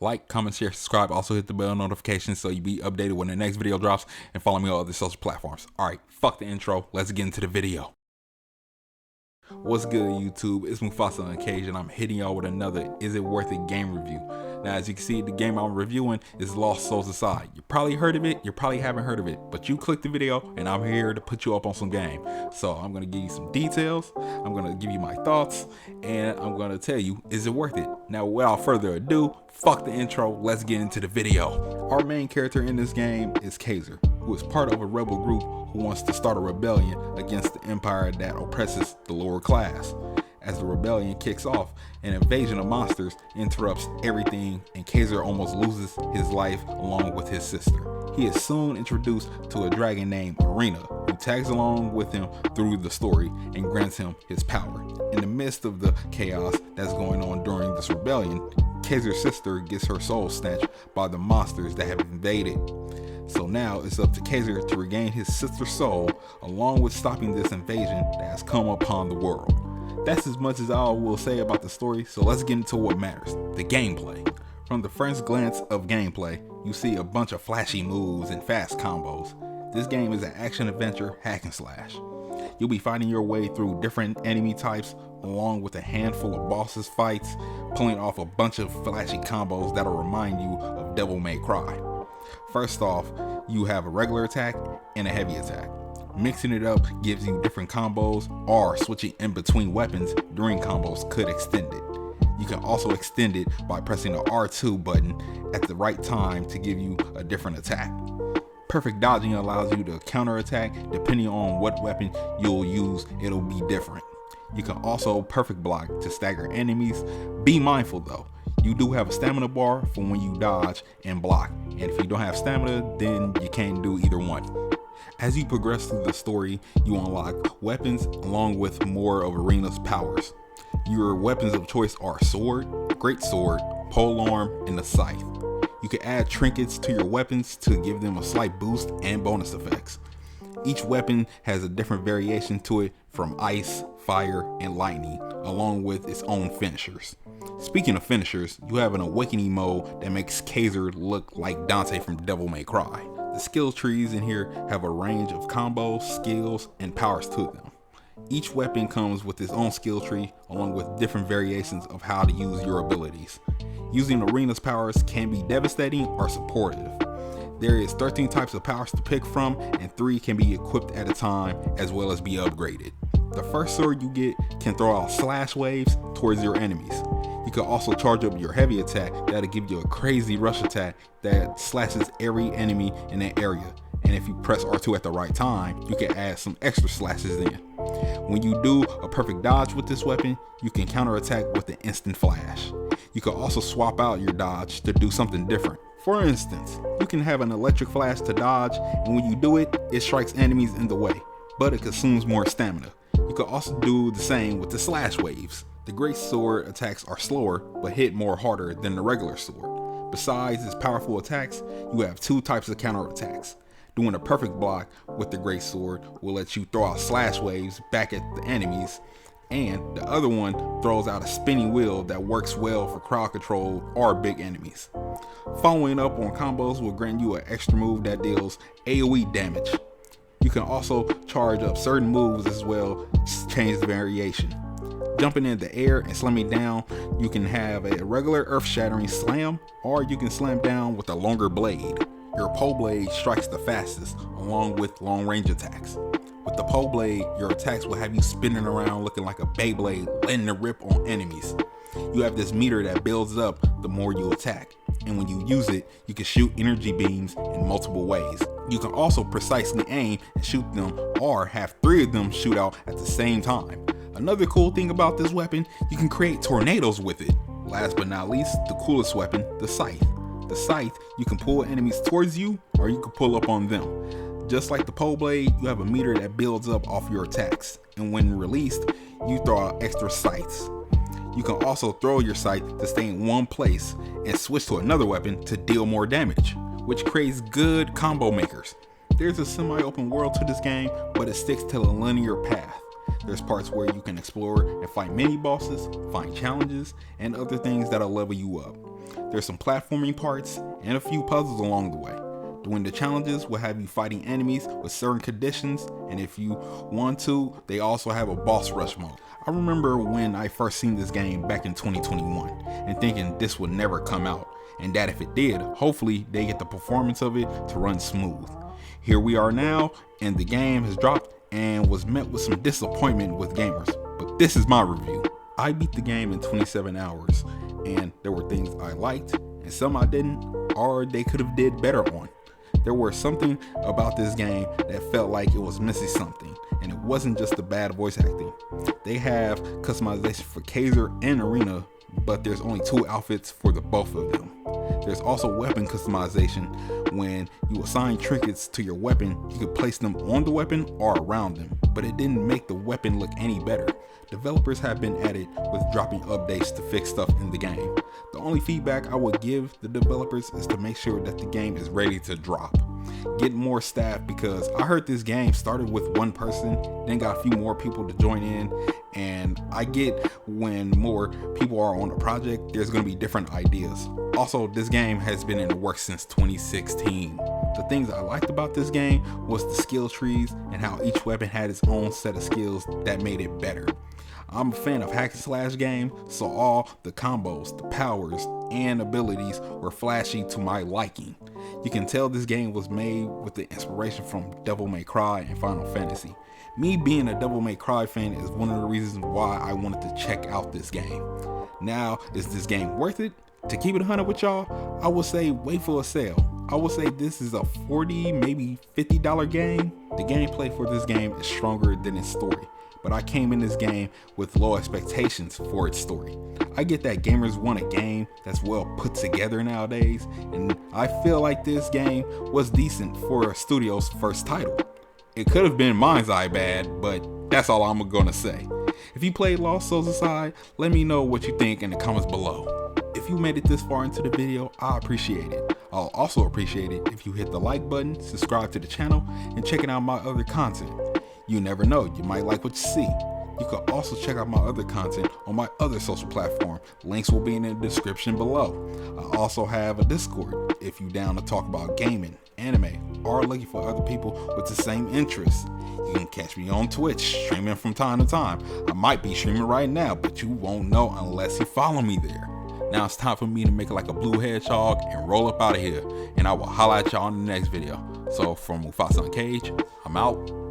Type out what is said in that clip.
Like, comment, share, subscribe. Also hit the bell notification so you be updated when the next video drops. And follow me on other social platforms. Alright, fuck the intro. Let's get into the video. What's good, YouTube? It's Mufasa Uncaged, and I'm hitting y'all with another Is It Worth It game review. Now, as you can see, the game I'm reviewing is Lost Souls Aside. You probably heard of it, you probably haven't heard of it, but you clicked the video, and I'm here to put you up on some game. So I'm going to give you some details, I'm going to give you my thoughts, and I'm going to tell you, is it worth it? Now, without further ado, fuck the intro, let's get into the video. Our main character in this game is Kaiser, who is part of a rebel group who wants to start a rebellion against the empire that oppresses the lower class. As the rebellion kicks off, an invasion of monsters interrupts everything, and Kaiser almost loses his life along with his sister. He is soon introduced to a dragon named Arena, who tags along with him through the story and grants him his power. In the midst of the chaos that's going on during this rebellion, Kaiser's sister gets her soul snatched by the monsters that have invaded. So now it's up to Kaiser to regain his sister's soul, along with stopping this invasion that has come upon the world. That's as much as I will say about the story, so let's get into what matters, the gameplay. From the first glance of gameplay, you see a bunch of flashy moves and fast combos. This game is an action-adventure hack and slash. You'll be fighting your way through different enemy types, along with a handful of bosses fights, pulling off a bunch of flashy combos that'll remind you of Devil May Cry. First off, you have a regular attack and a heavy attack. Mixing it up gives you different combos, or switching in between weapons during combos could extend it. You can also extend it by pressing the R2 button at the right time to give you a different attack. Perfect dodging allows you to counterattack. Depending on what weapon you'll use, it'll be different. You can also perfect block to stagger enemies. Be mindful though, you do have a stamina bar for when you dodge and block, and if you don't have stamina, then you can't do either one. As you progress through the story, you unlock weapons along with more of Arena's powers. Your weapons of choice are sword, great sword, polearm, and a scythe. You can add trinkets to your weapons to give them a slight boost and bonus effects. Each weapon has a different variation to it, from ice, fire, and lightning, along with its own finishers. Speaking of finishers, you have an awakening mode that makes Kaiser look like Dante from Devil May Cry. The skill trees in here have a range of combos, skills, and powers to them. Each weapon comes with its own skill tree, along with different variations of how to use your abilities. Using Arena's powers can be devastating or supportive. There is 13 types of powers to pick from, and 3 can be equipped at a time, as well as be upgraded. The first sword you get can throw out slash waves towards your enemies. You can also charge up your heavy attack that'll give you a crazy rush attack that slashes every enemy in that area. And if you press R2 at the right time, you can add some extra slashes in. When you do a perfect dodge with this weapon, you can counterattack with an instant flash. You can also swap out your dodge to do something different. For instance, you can have an electric flash to dodge, and when you do it, it strikes enemies in the way, but it consumes more stamina. You can also do the same with the slash waves. The great sword attacks are slower, but hit more harder than the regular sword. Besides its powerful attacks, you have 2 types of counterattacks. Doing a perfect block with the great sword will let you throw out slash waves back at the enemies, and the other one throws out a spinning wheel that works well for crowd control or big enemies. Following up on combos will grant you an extra move that deals AoE damage. You can also charge up certain moves as well to change the variation. Jumping in the air and slamming down, you can have a regular earth-shattering slam, or you can slam down with a longer blade. Your pole blade strikes the fastest, along with long-range attacks. With the pole blade, your attacks will have you spinning around looking like a Beyblade, letting it rip on enemies. You have this meter that builds up the more you attack, and when you use it, you can shoot energy beams in multiple ways. You can also precisely aim and shoot them, or have 3 of them shoot out at the same time. Another cool thing about this weapon, you can create tornadoes with it. Last but not least, the coolest weapon, the scythe. The scythe, you can pull enemies towards you, or you can pull up on them. Just like the pole blade, you have a meter that builds up off your attacks, and when released, you throw out extra scythes. You can also throw your scythe to stay in one place and switch to another weapon to deal more damage, which creates good combo makers. There's a semi-open world to this game, but it sticks to a linear path. There's parts where you can explore and fight mini bosses, find challenges, and other things that'll level you up. There's some platforming parts and a few puzzles along the way. Doing the challenges will have you fighting enemies with certain conditions, and if you want to, they also have a boss rush mode. I remember when I first seen this game back in 2021 and thinking this would never come out, and that if it did, hopefully they get the performance of it to run smooth. Here we are now, and the game has dropped and was met with some disappointment with gamers, but this is my review. I beat the game in 27 hours, and there were things I liked and some I didn't, or they could have did better on. There was something about this game that felt like it was missing something, and it wasn't just the bad voice acting. They have customization for Kaiser and Arena, but there's only 2 outfits for the both of them. There's also weapon customization. When you assign trinkets to your weapon, you could place them on the weapon or around them, but it didn't make the weapon look any better. Developers have been at it with dropping updates to fix stuff in the game. The only feedback I would give the developers is to make sure that the game is ready to drop. Get more staff, because I heard this game started with 1 person, then got a few more people to join in, and I get when more people are on a project, there's going to be different ideas. Also, this game has been in the works since 2016. The things I liked about this game was the skill trees and how each weapon had its own set of skills that made it better. I'm a fan of hack and slash games, so all the combos, the powers, and abilities were flashy to my liking. You can tell this game was made with the inspiration from Devil May Cry and Final Fantasy. Me being a Devil May Cry fan is one of the reasons why I wanted to check out this game. Now, is this game worth it? To keep it 100 with y'all, I would say wait for a sale. I would say this is a $40, maybe $50 game. The gameplay for this game is stronger than its story, but I came in this game with low expectations for its story. I get that gamers want a game that's well put together nowadays, and I feel like this game was decent for a studio's first title. It could have been Mind's Eye bad, but that's all I'm gonna say. If you played Lost Souls Aside, let me know what you think in the comments below. If you made it this far into the video, I appreciate it. I'll also appreciate it if you hit the like button, subscribe to the channel, and checking out my other content. You never know, you might like what you see. You can also check out my other content on my other social platform. Links will be in the description below. I also have a Discord if you down to talk about gaming, anime, or looking for other people with the same interests. You can catch me on Twitch, streaming from time to time. I might be streaming right now, but you won't know unless you follow me there. Now it's time for me to make it like a blue hedgehog and roll up out of here. And I will holla at y'all in the next video. So from Mufasa Uncaged, I'm out.